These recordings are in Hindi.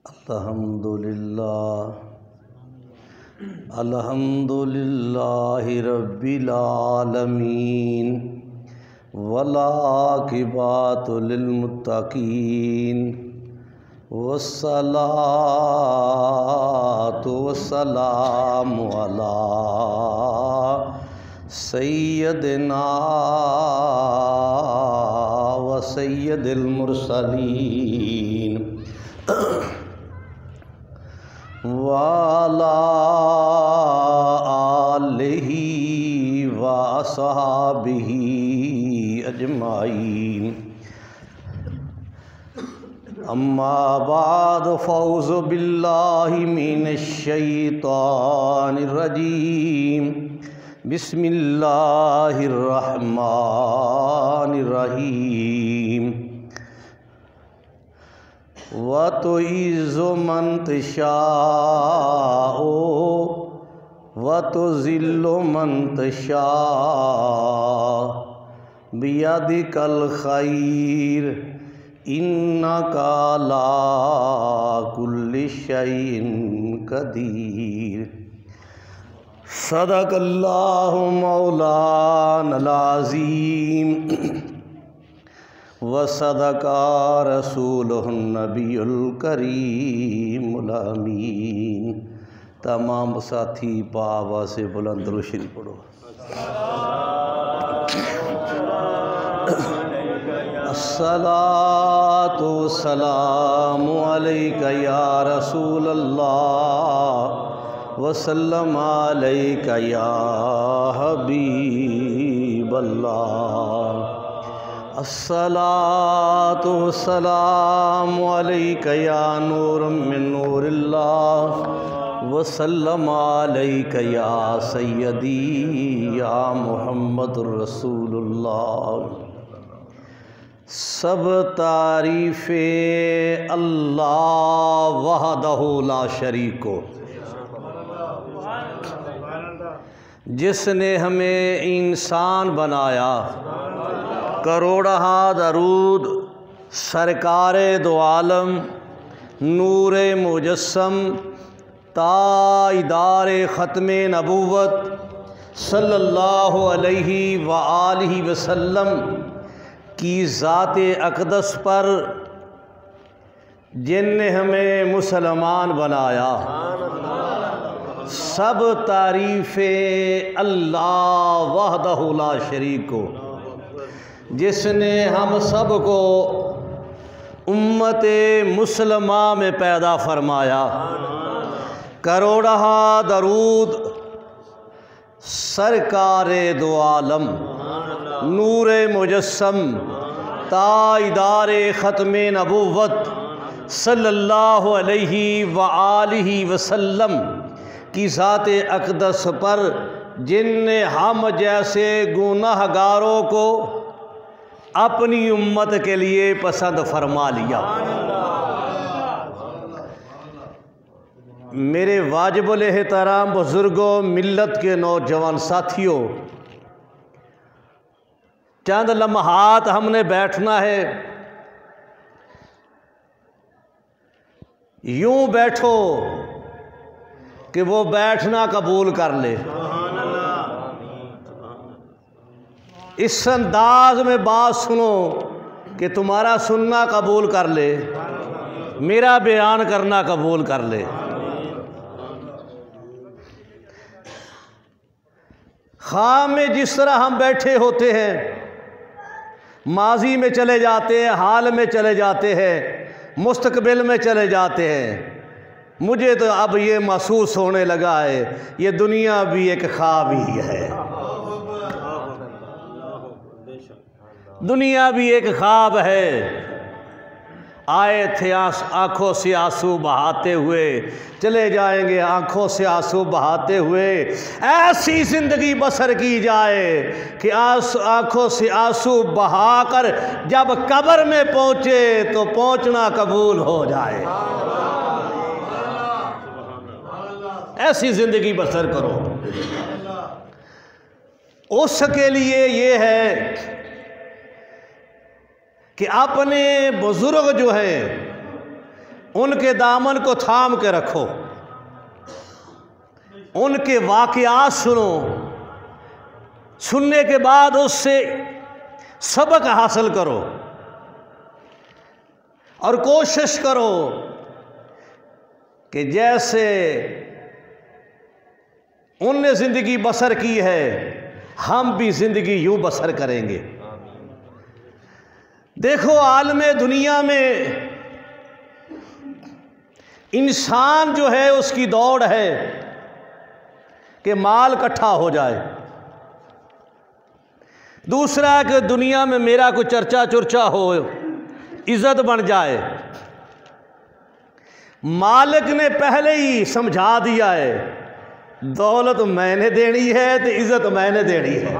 अल्हम्दुलिल्लाहि रब्बिल आलमीन वल्आक़िबतु लिल्मुत्तक़ीन वस्सलातु वस्सलामु अला सय्यदिना व सय्यदिल मुरसलीन वाला आलिही व अस्हाबिही अजमाइन अम्मा बाद फ़ौज़ु बिल्लाहि मिनश शैतानिर रजीम बिस्मिल्लाहिर रहमानिर रहीम व तुइज़्ज़ु मन तशाअ व तुज़िल्लु मन तशाअ बियदिकल खैर इन्नका अला कुल्लि शैइन कदीर। सदक़ल्लाहु मौलानल अज़ीम व सदका रसूलुहुन नबियुल करीमुल अमीन। तमाम साथी पावा से बुलंद दुरूद शरीफ पढ़ो। अस्सलातु वस्सलामु अलैका या रसूलल्लाह व सल्लम अलैका या हबीबल्लाह। अस्सलातु वस्सलामु अलैका या नूरम मिन नूरिल्लाह व सल्लम अलैका या सय्यदी या मुहम्मदुर रसूलुल्लाह। सब तारीफ़ें अल्लाह वहदहु ला शरीक को, जिसने हमें इंसान बनाया। करोड़हा दरूद सरकारे दो आलम नूरे मुजस्सम ताइदारे ख़त्मे नबूवत सल्लल्लाहु अलैहि व आलिहि वसल्लम की ज़ाते अक़दस पर, जिनने हमें मुसलमान बनाया। सब तारीफ़ें अल्लाह वहदहु ला शरीक को, जिसने हम सब को उम्मत मुसलमा में पैदा फरमाया। करोड़हा दरूद सरकारे दो आलम नूरे मुजस्सम ताइदारे ख़त्मे नबूवत सल्लल्लाहु अलैहि व आलिहि वसल्लम की ज़ाते अक़दस पर, जिनने हम जैसे गुनाहगारों को अपनी उम्मत के लिए पसंद फरमा लिया। मेरे वाजिबुल एहतराम बुज़ुर्गों, मिल्लत के नौजवान साथियों, चंद लम्हात हमने बैठना है। यूं बैठो कि वो बैठना कबूल कर ले। इस अंदाज में बात सुनो कि तुम्हारा सुनना कबूल कर ले, मेरा बयान करना कबूल कर ले। ख़्वाब में जिस तरह हम बैठे होते हैं, माजी में चले जाते हैं, हाल में चले जाते हैं, मुस्तकबिल में चले जाते हैं। मुझे तो अब ये महसूस होने लगा है ये दुनिया भी एक ख्वाब ही है। दुनिया भी एक ख्वाब है। आए थे आँखों से आंसू बहाते हुए, चले जाएंगे आँखों से आंसू बहाते हुए। ऐसी ज़िंदगी बसर की जाए कि आँखों से आंसू बहाकर जब कब्र में पहुँचे तो पहुँचना कबूल हो जाए। ऐसी ज़िंदगी बसर करो। उसके लिए ये है कि अपने बुज़ुर्ग जो है उनके दामन को थाम के रखो, उनके वाक़यात सुनो, सुनने के बाद उससे सबक हासिल करो और कोशिश करो कि जैसे उनने ज़िंदगी बसर की है हम भी ज़िंदगी यूँ बसर करेंगे। देखो आलमे दुनिया में इंसान जो है उसकी दौड़ है कि माल इकट्ठा हो जाए, दूसरा कि दुनिया में मेरा कोई चर्चा चुर्चा हो, इज़्ज़त बन जाए। मालिक ने पहले ही समझा दिया है, दौलत मैंने देनी है तो इज़्ज़त मैंने देनी है।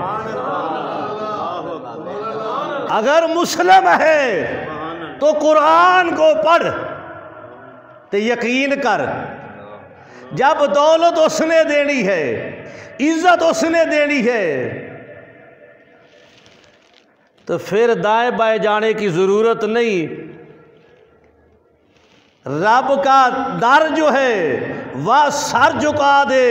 अगर मुस्लिम है तो कुरान को पढ़ तो यकीन कर, जब दौलत उसने देनी है, इज़्ज़त उसने देनी है, तो फिर दाएं बाएं जाने की ज़रूरत नहीं। रब का दर जो है वह सर झुका दे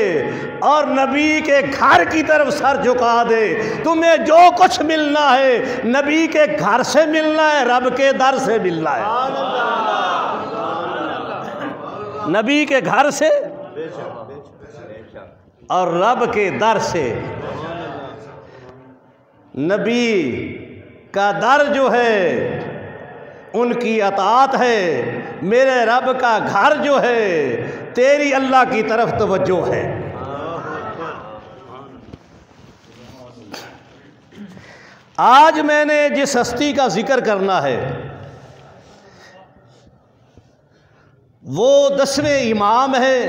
और नबी के घर की तरफ सर झुका दे। तुम्हें जो कुछ मिलना है नबी के घर से मिलना है, रब के दर से मिलना है। नबी के घर से और रब के दर से। नबी का दर जो है उनकी अताअत है, मेरे रब का घर जो है तेरी अल्लाह की तरफ तवज्जो है। आज मैंने जिस हस्ती का जिक्र करना है वो 10वें इमाम है,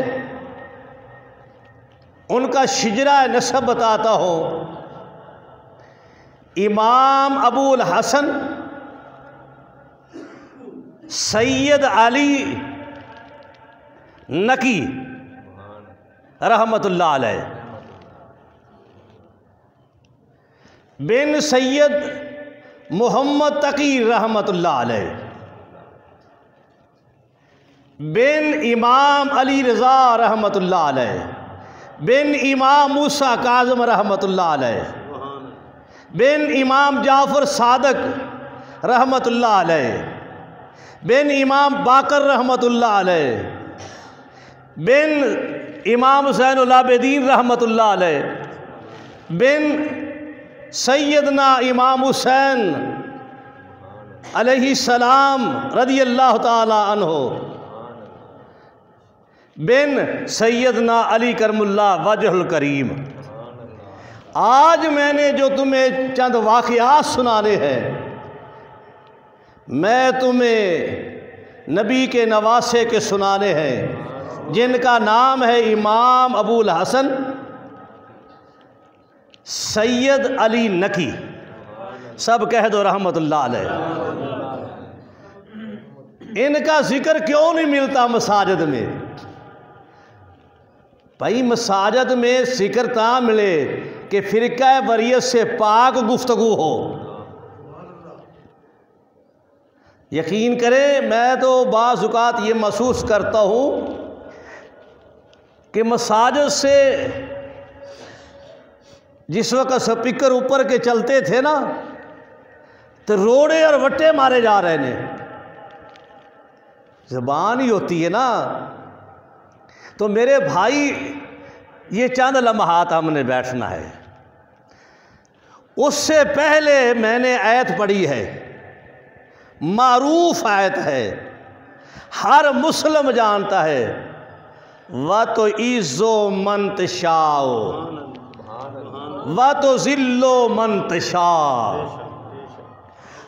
उनका शिजरा नसब बताता हूँ। इमाम अबुल हसन सैयद अली नकी रहमतुल्लाह अलैह बिन सैयद मोहम्मद तकी रहमतुल्लाह अलैह बिन इमाम अली रज़ा रहमतुल्लाह अलैह बिन इमाम मूसा काज़म रहमतुल्लाह अलैह बिन इमाम जाफ़र सादक रहमतुल्लाह अलैह बिन इमाम बाकर रहमतुल्लाह अलैह बिन इमाम ज़ैनुल आबिदीन रहमतुल्लाह अलैह बिन सैयदना इमाम हुसैन अलैहि सलाम रज़ियल्लाहु ताला अन्हु बिन सैयदना अली करमुल्लाह वजहुल करीम। आज मैंने जो तुम्हें चंद वाक़यात सुनाने हैं, मैं तुम्हें नबी के नवासे के सुनाने हैं जिनका नाम है इमाम अबुल हसन सैयद अली नकी। सब कह दो रहमतुल्लाह अलैह। इनका जिक्र क्यों नहीं मिलता मसाजिद में? भाई मसाजिद में जिक्र ता मिले कि फ़िरक़ा वरीयत से पाक गुफ्तगू हो। यकीन करें, मैं तो बाज़ औक़ात ये महसूस करता हूँ कि मसाजिद से जिस वक्त स्पीकर ऊपर के चलते थे ना तो रोड़े और वट्टे मारे जा रहे ने। ज़बान ही होती है ना। तो मेरे भाई ये चंद लम्हात हमने बैठना है। उससे पहले मैंने आयत पढ़ी है, मारूफ आयत है, हर मुस्लिम जानता है, व तो इज़्ज़ो मन तशाओ व तो ज़िल्लो मन तशा।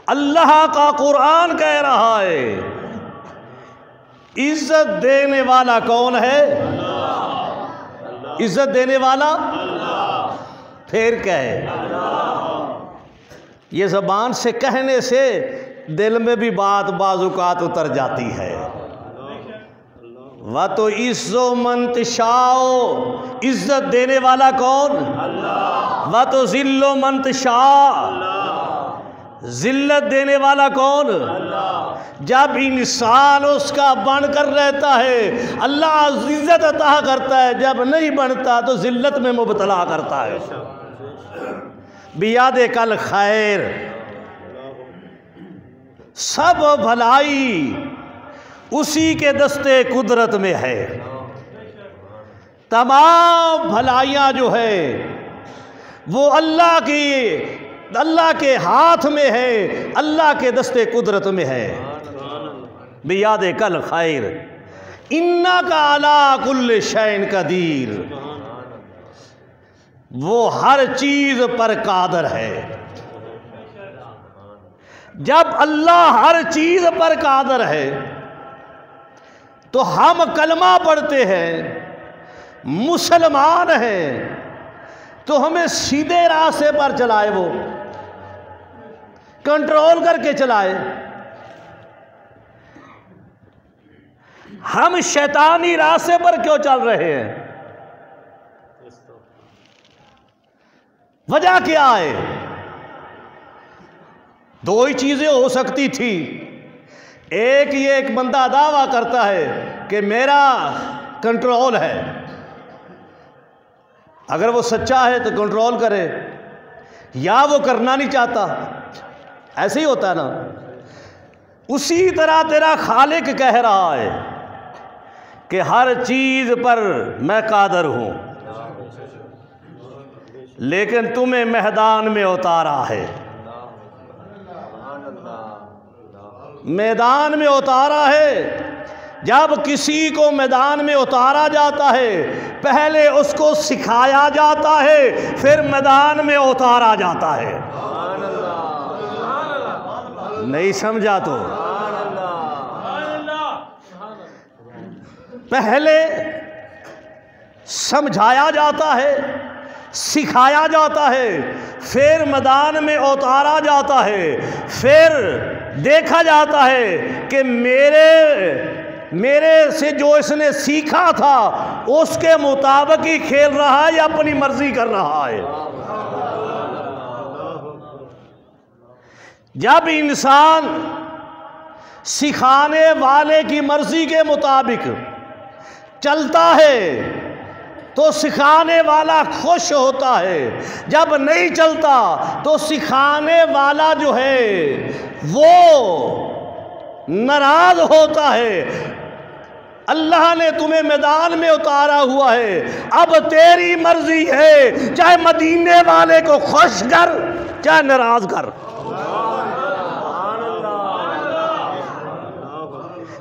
अल्लाह का कुरान कह रहा है इज़्ज़त देने वाला कौन है? इज़्ज़त देने वाला फिर कहे। ये ज़बान से कहने से दिल में भी बात बाज़ुकात उतर जाती है। व तो इज़्ज़ो मन तशाओ, इज़्ज़त देने वाला कौन? व तो ज़िल्लो मन तशा, जिल्लत देने वाला कौन? अल्लाह। जब इंसान उसका बनकर रहता है अल्लाह इज्जत अता करता है, जब नहीं बनता तो जिल्लत में मुबतला करता है। बियाद कल खैर, सब भलाई उसी के दस्ते कुदरत में है। तमाम भलाइयाँ जो है वो अल्लाह के हाथ में है, अल्लाह के दस्ते कुदरत में है। बियाद कल खैर, इन्ना का अला कुल्ल शैन कदीर, वो हर चीज पर कादर है। जब अल्लाह हर चीज पर कादर है तो हम कलमा पढ़ते हैं, मुसलमान हैं, तो हमें सीधे रास्ते पर चलाए, वो कंट्रोल करके चलाए। हम शैतानी रास्ते पर क्यों चल रहे हैं? वजह क्या है? दो ही चीजें हो सकती थी। एक बंदा दावा करता है कि मेरा कंट्रोल है, अगर वो सच्चा है तो कंट्रोल करे, या वो करना नहीं चाहता। ऐसे ही होता है ना। उसी तरह तेरा खालिक कह रहा है कि हर चीज पर मैं कादर हूं, लेकिन तुम्हें मैदान में उतारा है। मैदान में उतारा है। जब किसी को मैदान में उतारा जाता है पहले उसको सिखाया जाता है, फिर मैदान में उतारा जाता है। नहीं समझा तो पहले समझाया जाता है, सिखाया जाता है, फिर मैदान में उतारा जाता है, फिर देखा जाता है कि मेरे से जो इसने सीखा था उसके मुताबिक ही खेल रहा है या अपनी मर्जी कर रहा है। जब इंसान सिखाने वाले की मर्जी के मुताबिक चलता है तो सिखाने वाला खुश होता है, जब नहीं चलता तो सिखाने वाला जो है वो नाराज होता है। अल्लाह ने तुम्हें मैदान में उतारा हुआ है, अब तेरी मर्जी है, चाहे मदीने वाले को खुश कर चाहे नाराज कर।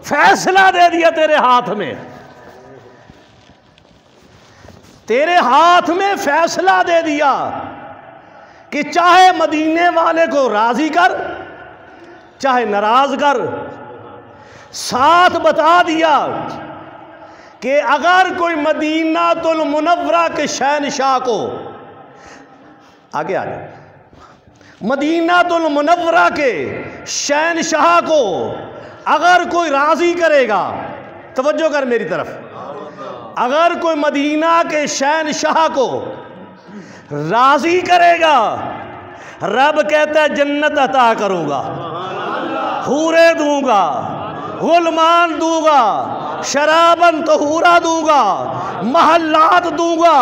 फैसला दे दिया तेरे हाथ में, तेरे हाथ में फैसला दे दिया कि चाहे मदीने वाले को राजी कर चाहे नाराज कर। साथ बता दिया कि अगर कोई मदीनातुल मुनव्वरा के शहनशाह को आगे मदीनातुल मुनव्वरा के शहनशाह को अगर कोई राजी करेगा, तवज्जो कर मेरी तरफ, अगर कोई मदीना के शहनशाह को राजी करेगा, रब कहता है जन्नत अता करूंगा, हूरे दूंगा, गुलमान दूंगा, शराबन तहूरा दूंगा, महल्लात दूंगा,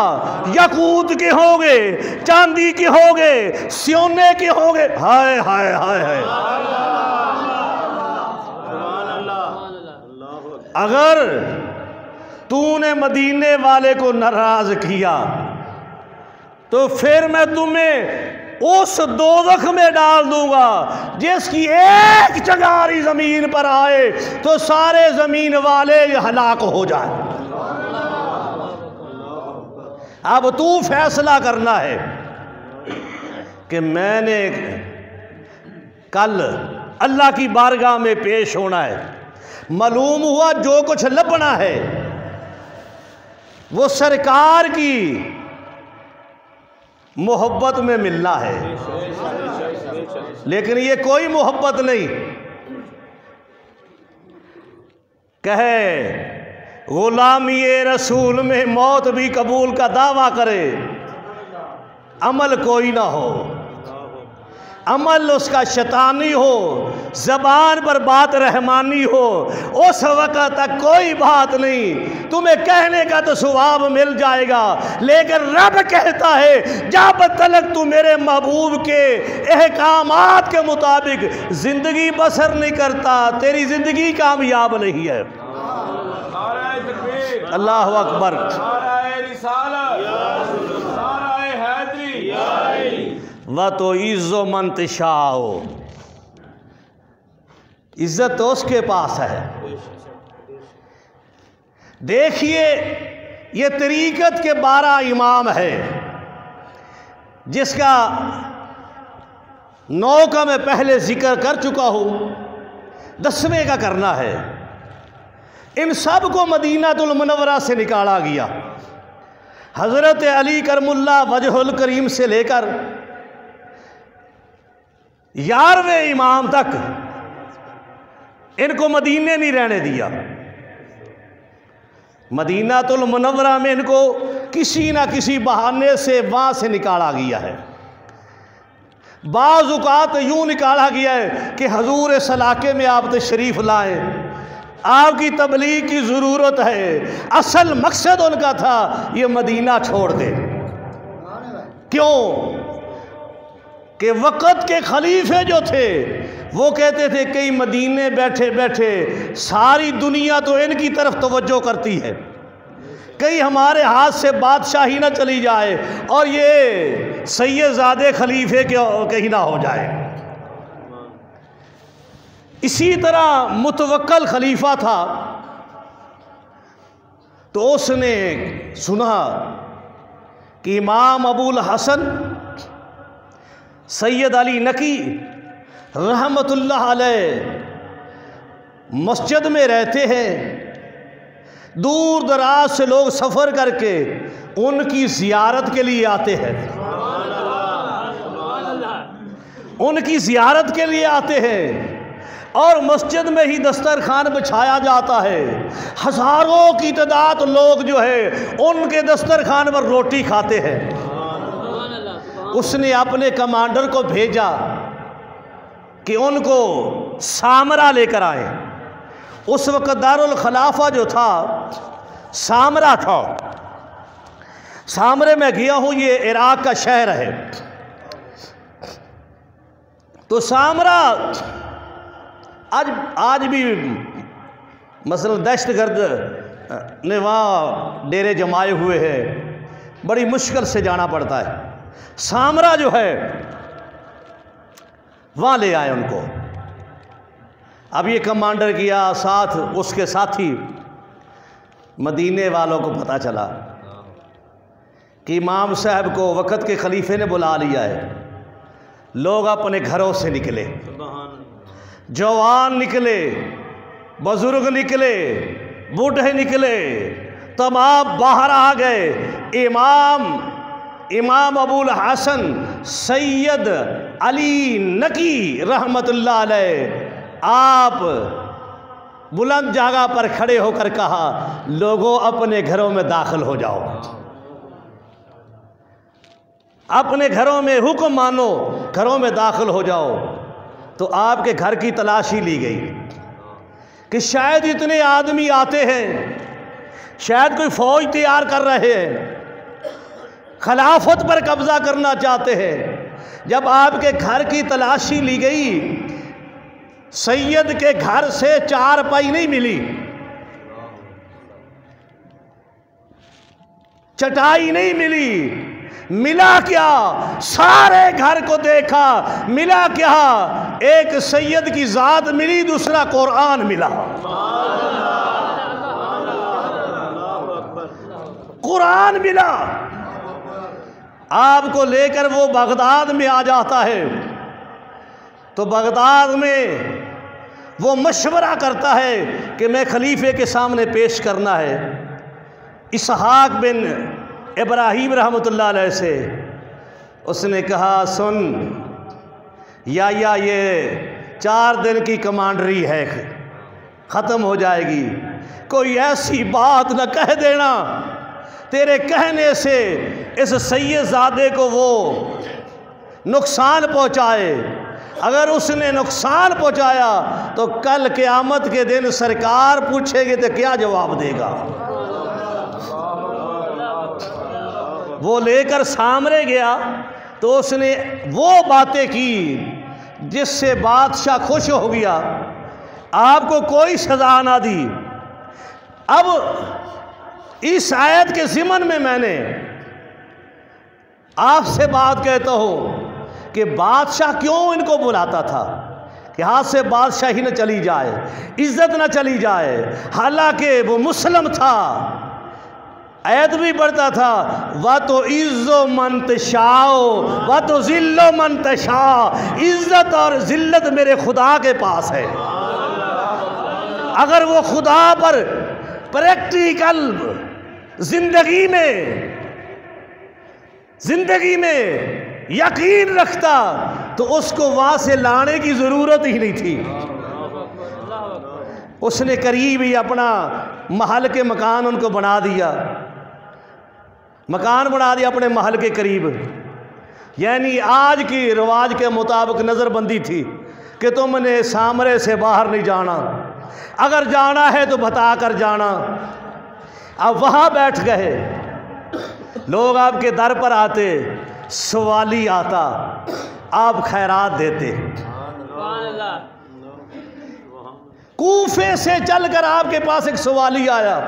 यकूत के होंगे, चांदी के होंगे, सोने के होंगे। हाय हाय हाय हाय। अगर तूने मदीने वाले को नाराज किया तो फिर मैं तुम्हें उस दोज़ख में डाल दूंगा जिसकी एक चगारी जमीन पर आए तो सारे जमीन वाले हलाक हो जाए। अब तू फैसला करना है कि मैंने कल अल्लाह की बारगाह में पेश होना है। मालूम हुआ जो कुछ लपना है वो सरकार की मोहब्बत में मिलना है, लेकिन ये कोई मोहब्बत नहीं। कहे गुलामी रसूल में मौत भी कबूल का दावा करे, अमल कोई ना हो। अमल उसका शैतानी हो, ज़बान पर बात रहमानी हो, उस वक़्त तक कोई बात नहीं, तुम्हें कहने का तो सवाब मिल जाएगा। लेकिन रब कहता है जब तक तू मेरे महबूब के अहकामात के मुताबिक ज़िंदगी बसर नहीं करता, तेरी ज़िंदगी कामयाब नहीं है। अल्लाह अकबर। वह तो इज़्ज़ो मंतशाओ, इज्जत तो उसके पास है। देखिए ये तरीक़त के 12 इमाम है, जिसका 9 का मैं पहले जिक्र कर चुका हूँ, 10वें का करना है। इन सब को मदीनातुल मुनव्वरा से निकाला गया। हज़रत अली करमुल्लाह वजहुल करीम से लेकर 11वें इमाम तक इनको मदीने नहीं रहने दिया। मदीनातुल मुनव्वरा में इनको किसी ना किसी बहाने से वहाँ से निकाला गया है। बाज़ औक़ात यूँ निकाला गया है कि हजूर इस इलाके में आप तशरीफ़ लाएँ, आपकी तबलीग की ज़रूरत है। असल मकसद उनका था ये मदीना छोड़ दे। क्यों कि वक़्त के खलीफे जो थे वो कहते थे कई मदीने बैठे बैठे सारी दुनिया तो इनकी तरफ तवज्जो करती है, कहीं हमारे हाथ से बादशाही ना चली जाए और ये सैयदज़ादे खलीफे के कहीं ना हो जाए। इसी तरह मुतवक्कल खलीफा था, तो उसने सुना कि इमाम अबुल हसन सैयद अली नकी रहमतुल्लाह अलैह मस्जिद में रहते हैं। दूर दराज से लोग सफ़र करके उनकी ज़ियारत के लिए आते हैं, उनकी ज़ियारत के लिए आते हैं और मस्जिद में ही दस्तरखान बिछाया जाता है। हज़ारों की तादाद लोग जो है उनके दस्तरखान पर रोटी खाते हैं। उसने अपने कमांडर को भेजा कि उनको सामरा लेकर आए। उस वक़्त दारुल खिलाफा जो था सामरा था। सामरे में गया हूँ, ये इराक़ का शहर है। तो सामरा आज भी मसलन दहशतगर्द ने वहाँ डेरे जमाए हुए हैं, बड़ी मुश्किल से जाना पड़ता है। सामरा जो है वहाँ ले आए उनको। अब ये कमांडर किया, साथ उसके साथी मदीने वालों को पता चला कि इमाम साहब को वक़्त के खलीफे ने बुला लिया है। लोग अपने घरों से निकले, जवान निकले, बुजुर्ग निकले, बूढ़े निकले, तमाम बाहर आ गए। इमाम अबुल हसन सैयद अली नकी रहमतुल्लाह अलैह आप बुलंद जगह पर खड़े होकर कहा, लोगों अपने घरों में दाखिल हो जाओ, अपने घरों में हुक्म मानो, घरों में दाखिल हो जाओ। तो आपके घर की तलाशी ली गई कि शायद इतने आदमी आते हैं, शायद कोई फौज तैयार कर रहे हैं, खिलाफत पर कब्जा करना चाहते हैं। जब आपके घर की तलाशी ली गई, सैयद के घर से 4 पाई नहीं मिली, चटाई नहीं मिली, मिला क्या? सारे घर को देखा, मिला क्या? एक सैयद की ज़ात मिली, दूसरा कुरान मिला। कुरान मिला। आपको लेकर वो बगदाद में आ जाता है। तो बगदाद में वो मशवरा करता है कि मैं खलीफे के सामने पेश करना है। इसहाक बिन इब्राहीम रहमतुल्लाह अलैह से उसने कहा, सुन या ये 4 दिन की कमांडरी है, ख़त्म हो जाएगी, कोई ऐसी बात न कह देना तेरे कहने से इस सैयदज़ादे को वो नुकसान पहुँचाए। अगर उसने नुकसान पहुंचाया तो कल क़यामत के दिन सरकार पूछेगी तो क्या जवाब देगा। वो लेकर सामने गया तो उसने वो बातें की जिससे बादशाह खुश हो गया, आपको कोई सज़ा ना दी। अब इस आयत के ज़िमन में मैंने आपसे बात कहता हूँ कि बादशाह क्यों इनको बुलाता था कि हाथ से बादशाही न चली जाए, इज्जत न चली जाए। हालांकि वो मुस्लिम था, आयत भी पढ़ता था, व तो इज़्ज़ो मन तशाओ व तो ज़िल्लो मन तशा, इज़्ज़त और ज़िल्लत मेरे खुदा के पास है। अगर वो खुदा पर प्रैक्टिकल जिंदगी में यकीन रखता तो उसको वहां से लाने की ज़रूरत ही नहीं थी। उसने करीब ही अपना महल के मकान उनको बना दिया, अपने महल के करीब। यानी आज की रिवाज के मुताबिक नज़रबंदी थी कि तुमने सामरे से बाहर नहीं जाना, अगर जाना है तो बता कर जाना। अब वहाँ बैठ गए, लोग आपके दर पर आते, सवाली आता, आप खैरात देते। कूफे से चलकर आपके पास एक सवाली आया,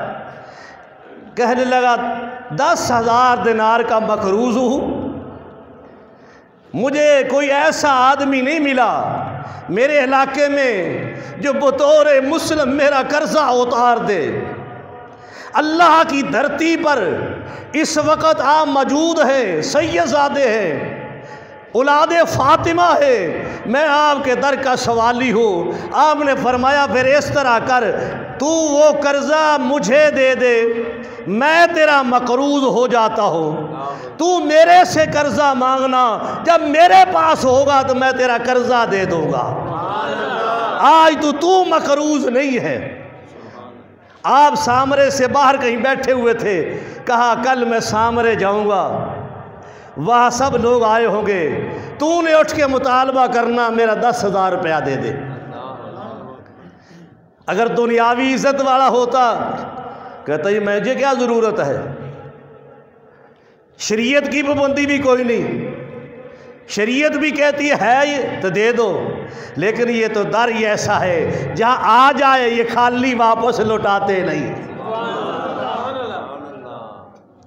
कहने लगा 10,000 दिनार का मकरूज हूँ, मुझे कोई ऐसा आदमी नहीं मिला मेरे इलाके में जो बतौर मुस्लिम मेरा कर्जा उतार दे। अल्लाह की धरती पर इस वक़्त आप मौजूद हैं, सैयदज़ादे हैं, औलादे फ़ातिमा है, मैं आपके दर का सवाली हूँ। आपने फरमाया फिर इस तरह कर, तू वो कर्ज़ा मुझे दे दे, मैं तेरा मकरूज़ हो जाता हूँ। तू मेरे से कर्ज़ा मांगना, जब मेरे पास होगा तो मैं तेरा कर्ज़ा दे दूँगा। आज तो तू मकरूज़ नहीं है। आप सामरे से बाहर कहीं बैठे हुए थे, कहा कल मैं सामरे जाऊंगा, वहाँ सब लोग आए होंगे, तूने उठ के मुतालबा करना मेरा 10,000 रुपया दे दे। अगर दुनियावी इज्जत वाला होता कहता ये मुझे क्या ज़रूरत है, शरीयत की पाबंदी भी कोई नहीं, शरीयत भी कहती है ये तो दे दो। लेकिन ये तो दर ही ऐसा है जहाँ आ जाए ये खाली वापस लौटाते नहीं।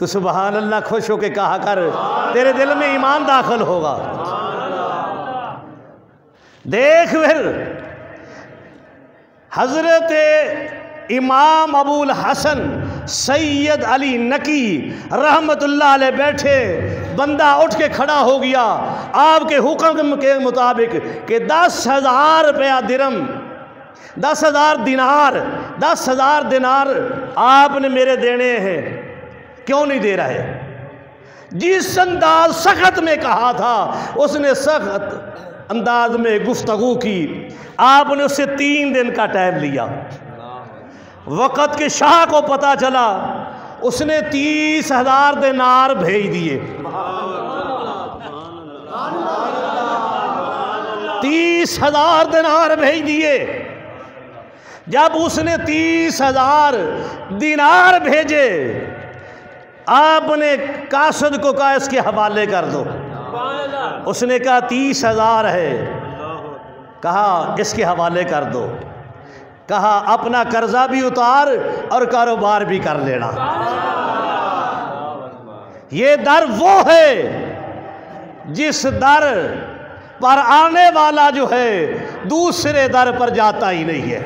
तो सुबहान अल्लाह खुश होके कहा कर, तेरे दिल में ईमान दाखिल होगा। देख फिर हज़रत इमाम अबुल हसन सैयद अली नकी रहमतुल्लाह अलैह बैठे, बंदा उठ के खड़ा हो गया आपके हुक्म के मुताबिक कि 10,000 रुपया दिरम, 10,000 दिनार, 10,000 दिनार आपने मेरे देने हैं, क्यों नहीं दे रहे। जिस अंदाज सख्त में कहा था उसने सख्त अंदाज में गुफ्तगू की। आपने उससे 3 दिन का टाइम लिया। वक़्त के शाह को पता चला, उसने 30,000 दिनार भेज दिए। 30,000 दिनार भेज दिए। जब उसने 30,000 दिनार भेजे, आपने कासद को कहा इसके हवाले कर दो। उसने कहा 30,000 है, कहा इसके हवाले कर दो। कहा अपना कर्जा भी उतार और कारोबार भी कर लेना। ये दर वो है जिस दर पर आने वाला जो है दूसरे दर पर जाता ही नहीं है।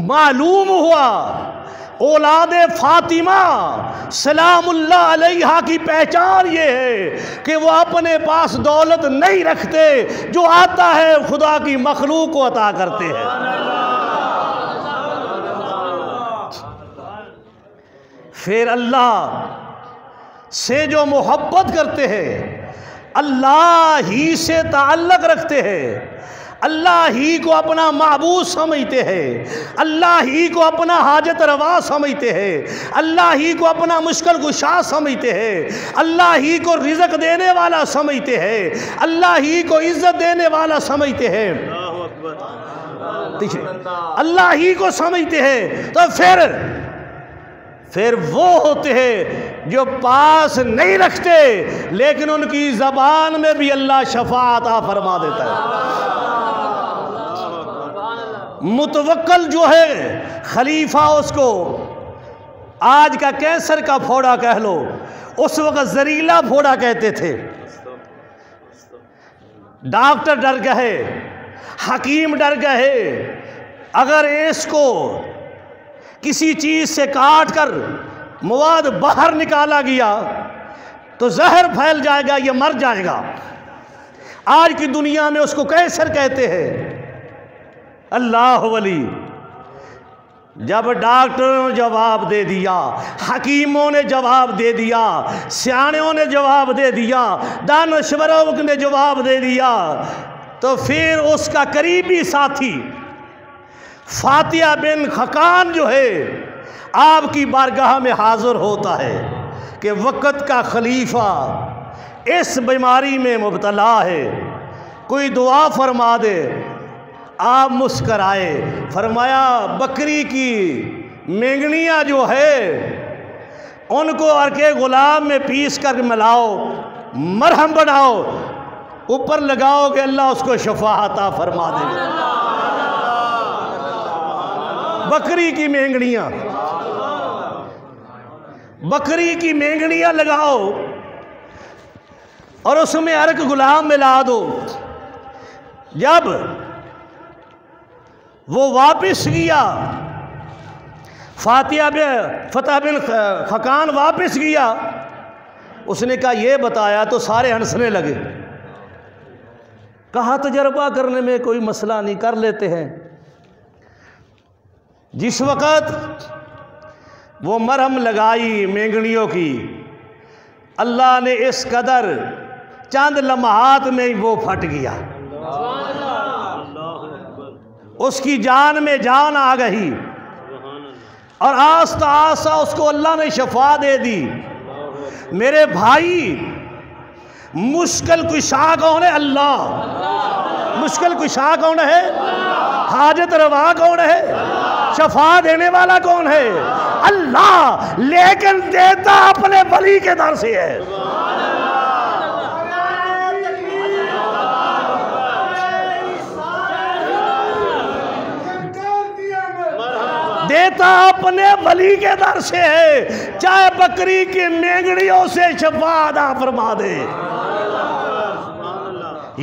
मालूम हुआ औलादे फातिमा सलामुल्लाह अलैहा की पहचान ये है कि वो अपने पास दौलत नहीं रखते, जो आता है खुदा की मखलूक को अता करते हैं। फिर अल्लाह से जो मोहब्बत करते हैं, अल्लाह ही से ताल्लुक़ रखते हैं, अल्लाह ही को अपना माबूद समझते हैं, अल्लाह ही को अपना हाजत रवा समझते हैं, अल्लाह ही को अपना मुश्किल कुशा समझते हैं, अल्लाह ही को रिज़्क़ देने वाला समझते हैं, अल्लाह ही को इज़्ज़त देने वाला समझते हैं, अल्लाह ही को समझते हैं, तो फिर वो होते हैं जो पास नहीं रखते लेकिन उनकी ज़बान में भी अल्लाह शफाअत फरमा देता है। मुतवक्कल जो है खलीफा, उसको आज का कैंसर का फोड़ा कह लो, उस वक्त जहरीला फोड़ा कहते थे। डॉक्टर डर गए, हकीम डर गए, अगर इसको किसी चीज़ से काट कर मवाद बाहर निकाला गया तो जहर फैल जाएगा, ये मर जाएगा। आज की दुनिया में उसको कैंसर कहते हैं। अल्लाह वली, जब डॉक्टरों ने जवाब दे दिया, हकीमों ने जवाब दे दिया, सियाणों ने जवाब दे दिया, दानश्वरों ने जवाब दे दिया, तो फिर उसका करीबी साथी फातिया बिन खकान जो है आपकी बारगाह में हाजिर होता है कि वक़्त का खलीफा इस बीमारी में मुब्तला है, कोई दुआ फरमा दे। आप मुस्कराए, फरमाया बकरी की मेंगनियाँ जो है उनको अर्के गुलाम में पीस कर मिलाओ, मरहम बनाओ, ऊपर लगाओगे, अल्लाह उसको शफा अता फरमा देगा। बकरी की मेंगनियाँ, बकरी की मेंगनियाँ लगाओ और उसमें अर्क गुलाम मिला दो। जब वो वापस गया, फतह बिन खकान वापस गया, उसने कहा ये बताया, तो सारे हंसने लगे। कहा तजर्बा करने में कोई मसला नहीं, कर लेते हैं। जिस वक़्त वो मरहम लगाई मेंगनियों की, अल्लाह ने इस कदर चंद लम्हात में ही वो फट गया, उसकी जान में जान आ गई और आस्ता आस्ता उसको अल्लाह ने शफा दे दी। मेरे भाई, मुश्किल कुशा कौन है? अल्लाह। मुश्किल कुशा कौन है? हाजत रवा कौन है? शफा देने वाला कौन है? अल्लाह। लेकिन देता अपने वली के दर से है। देता अपने वली के दर से है, चाहे बकरी की मेंगड़ियों से शफा अदा फरमा दे।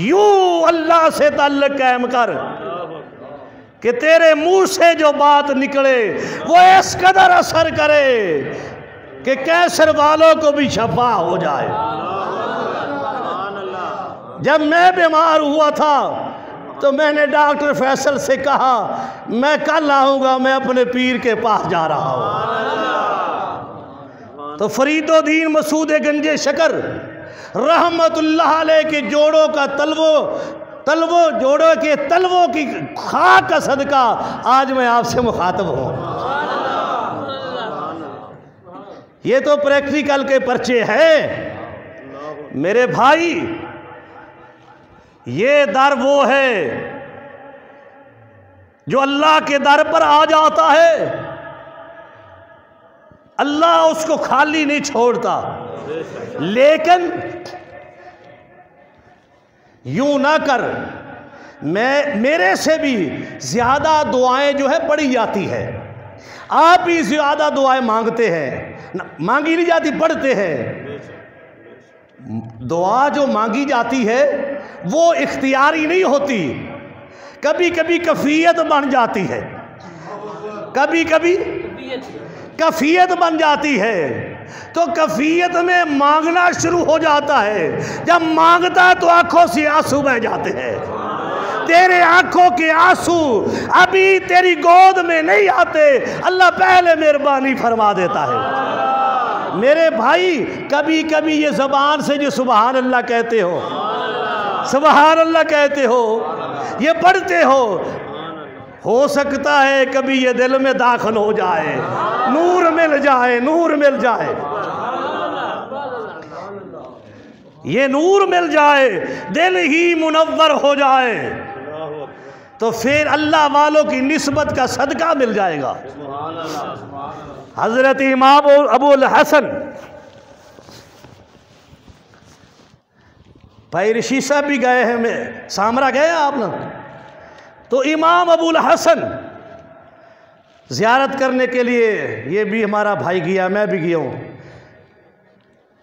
यूं अल्लाह से ताल्लुक कायम कर कि तेरे मुंह से जो बात निकले वो इस कदर असर करे कि कैंसर वालों को भी शफा हो जाए। जब मैं बीमार हुआ था तो मैंने डॉक्टर फैसल से कहा मैं कल आऊँगा, मैं अपने पीर के पास जा रहा हूँ। तो फरीदुद्दीन मसूद गंजे शकर रहमतुल्लाह अलैह के जोड़ों का जोड़ों के तलवों की खाक का सदका आज मैं आपसे मुखातब हूँ। ये तो प्रैक्टिकल के पर्चे हैं मेरे भाई। ये दर वो है जो अल्लाह के दर पर आ जाता है, अल्लाह उसको खाली नहीं छोड़ता। लेकिन यूं ना कर, मेरे से भी ज्यादा दुआएं जो है पढ़ी जाती है, आप भी ज्यादा दुआएं मांगते हैं, मांगी नहीं जाती, पढ़ते हैं। दुआ जो मांगी जाती है वो इख्तियारी नहीं होती, कभी कभी कफियत बन जाती है, कभी कभी कफियत बन जाती है। तो कफियत में मांगना शुरू हो जाता है, जब मांगता है तो आंखों से आंसू बह जाते हैं। तेरे आंखों के आंसू अभी तेरी गोद में नहीं आते, अल्लाह पहले मेहरबानी फरमा देता है। मेरे भाई, कभी कभी ये ज़बान से जो सुबहान अल्लाह कहते हो, सुबहान अल्लाह कहते हो, ये पढ़ते हो सकता है कभी ये दिल में दाखिल हो जाए, नूर मिल जाए, नूर मिल जाए, ये नूर मिल जाए, दिल ही मुनव्वर हो जाए, तो फिर अल्लाह वालों की निस्बत का सदका मिल जाएगा। हजरत इमाम अबुल हसन भाई ऋषि साहब भी गए हैं, मैं सामरा गए आप ना, तो इमाम अबुल हसन ज़ियारत करने के लिए ये भी हमारा भाई गया, मैं भी गया हूँ।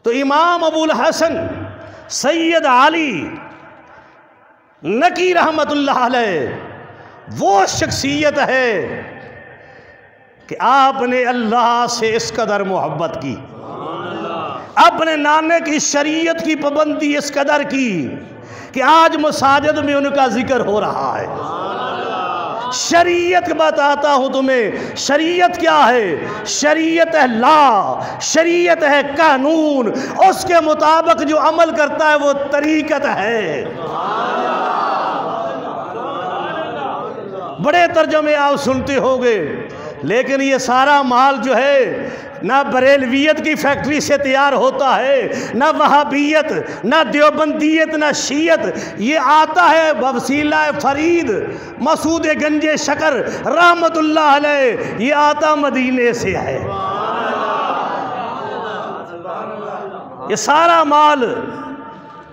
तो इमाम अबुल हसन सैयद अली नकी रहमतुल्लाह अलैह वो शख्सियत है कि आपने अल्लाह से इस कदर मोहब्बत की, अपने नाने की शरीयत की पाबंदी इस कदर की कि आज मसाजिद में उनका जिक्र हो रहा है। शरीयत बताता हूँ तुम्हें, शरीयत क्या है? शरीयत है ला, शरीयत है कानून, उसके मुताबिक जो अमल करता है वो तरीकत है। बड़े तर्जमे आप सुनते होंगे, लेकिन ये सारा माल जो है ना बरेलवियत की फैक्ट्री से तैयार होता है, ना वहाबियत, ना देवबंदियत, ना शीयत, ये आता है वसीला फरीद मसूद गंजे शकर रहमतुल्लाह अलैह, ये आता मदीने से है। ये सारा माल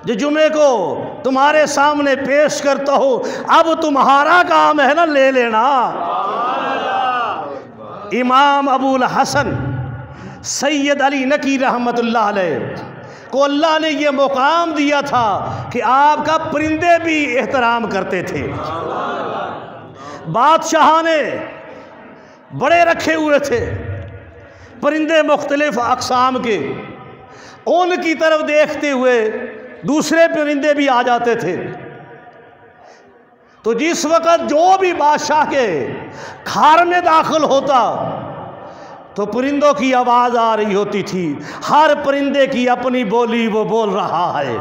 जो जुमे को तुम्हारे सामने पेश करता हो, अब तुम्हारा काम है ना ले लेना। इमाम अबुल हसन सैयद अली नकी रहमतुल्लाह अलैह को अल्लाह ने यह मुकाम दिया था कि आपका परिंदे भी एहतराम करते थे। बादशाह ने बड़े रखे हुए थे परिंदे मुख्तलिफ अक़साम के, उनकी तरफ देखते हुए दूसरे परिंदे भी आ जाते थे। तो जिस वक़्त जो भी बादशाह के खार में दाखिल होता तो परिंदों की आवाज़ आ रही होती थी, हर परिंदे की अपनी बोली वो बोल रहा है।